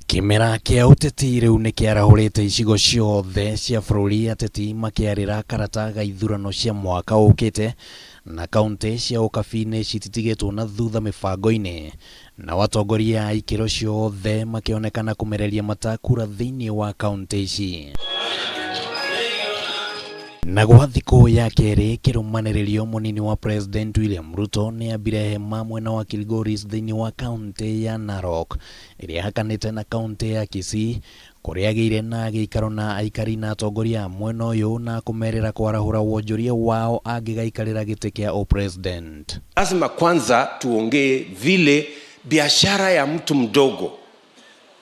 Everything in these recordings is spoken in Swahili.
Kimera kia uteti riu ni kiarahurite icigo ciothe cia bururi, ateti makiarira karata ga ithurano cia mwaka ukite na kaunti cia Ukabi-ini cititigitwo na thutha mibango-ini, na atongoria ikiro ciothe makionekana kumereria matakura thiini wa kaunti ici. Na gwa thiku ya keri kirumanirio munini wa President William Ruto ni ambire hema mwena wa Kilgoris thiini wa kaunti ya Narok iria hakanite na kaunti ya Kisii, kuria agiire na giikaro na aikari na atongoria mwena uyu na kumerera kwarahura wonjoria wao angigaikarira giti kia president. Lazima kwanza tuongee vile biashara ya mtu mdogo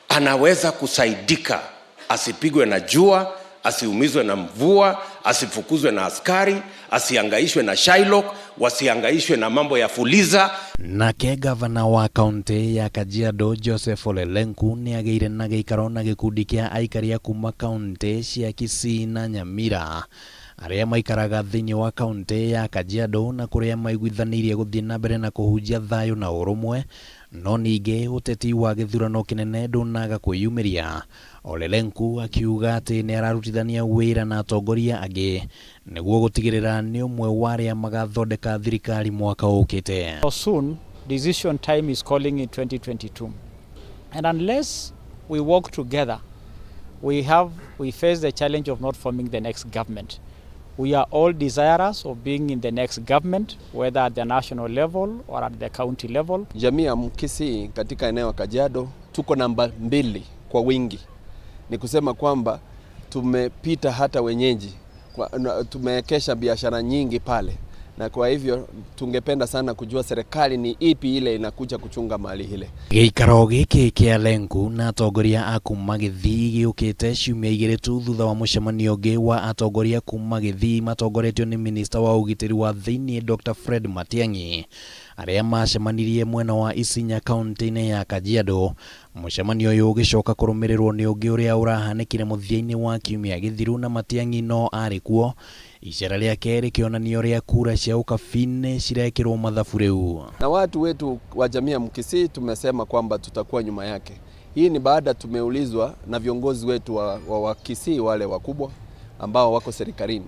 anaweza kusaidika, asipigwe na jua, asiumizwe na mvua, asifukuzwe na askari, asiangaishwe na Shylock, wasiangaishwe na mambo ya fuliza. Nake gavana wa kaunti ya Kajiado Ole Lenku ni agiire na giikaro na gikundi kia aikari kuma kaunti cia Kisii na Nyamira aria maikaraga thiini wa kaunti ya Kajiado, na kuria maiguithanirie guthii na mbere na kuhunjia thayo na urumwe, no ninge uteti wa githurano kinene ndunaga kwiyumiria. Ole Lenku akiuga ati ni ararutithania wira na atongoria angi niguo gutigirira ni umwe wa aria magathondeka thirikari mwaka ukite. Soon decision time is calling in 2022, and unless we work together, we face the challenge of not forming the next government. We are all desirous of being in the next government, whether at the national level or at the county level. Jamii ya Kisii katika eneo la Kajiado tuko namba 2 kwa wingi. Ni kusema kwamba tumepita hata wenyeji, tumekesha biashara nyingi pale, na kwa hivyo tungependa sana kujua serikali ni ipi ile inakuja kuchunga mali ile. Giikaro giki kia Lenku na atongoria akuma Githii giukite ciumia igiri tu thutha wa mucemanio ungi wa atongoria kuma Githii matongoretio ni minister wa ugitiri wa thiini Dr. Fred Matiang'i aria macemanirie mwena wa Isinya kaunti-ini ya Kajiado. Mucemanio uyu ugicoka kurumirirwo ni ungi uria urahanikire muthia-ini wa kiumia githiru, na Matiang'i no ari kuo. Icera ria keri kionanio ria kura cia Ukabi-ini cirekirwo mathabu riu. Na watu wetu wa jamii ya Kisii tumesema kwamba tutakuwa nyuma yake. Hii ni baada tumeulizwa na viongozi wetu wa Kisii, wale wakubwa ambao wako thirikari-ini.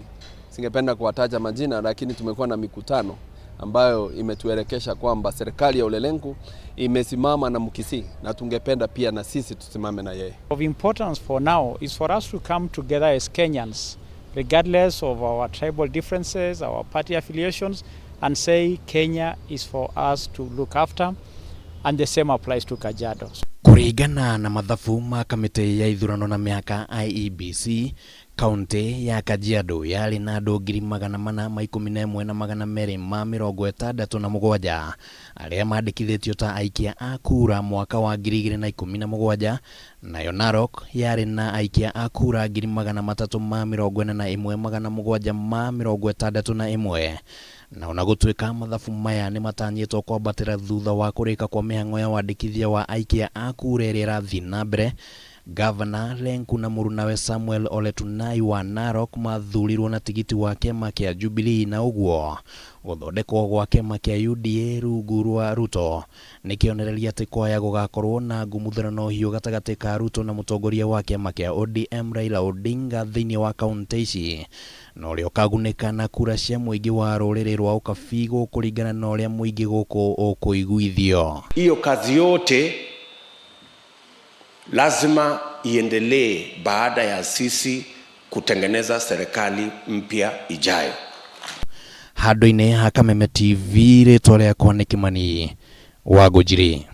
Singependa kuwataja majina, lakini tumekuwa na mikutano ambayo imetuelekesha kwamba serikali ya Ole Lenku imesimama na Kisii, na tungependa pia na sisi tusimame na yeye. Of importance for now is for us to come together as Kenyans, regardless of our tribal differences, our party affiliations, and say Kenya is for us to look after, and the same applies to Kajiado. Kuringana na mathabu ma kamiti ya ithurano na miaka IEBC, kaunti ya Kajiado yari na andu 11,267 aria mandikithitio ta aikia a kura mwaka wa 2017, nayo Narok yari na aikia a kura 341,761. Na ona gutwika mathabu maya ni matanyitwo kwambatira thutha wa kurika kwa mihango ya wandikithia wa aikia a kura iria irathii na mbere, Gavana Lenku na murunawe Samuel Ole wa Narok mathurirwo na tigiti wa kiama kia Jubilee, na uguo guthondekwo gwa kiama kia UDA rungu rwa Ruto nikionereria ati kwaya gugakorwo na ngumuthirano hiu gatagati ka Ruto na mutongoria wa kiama kia ODM Raila Odinga thiini wa kaunti ici, na uria ukagunika na kura cia muingi wa ruriri rwa Ukabi kuringana na uria muingi guku ukuiguithio. Hiyo kazi yote lazima iendelee baada ya sisi kutengeneza serikali mpya ijayo. Handu-ini ha Kameme TV ritwa riakwa ni Kimani wa Gujiri.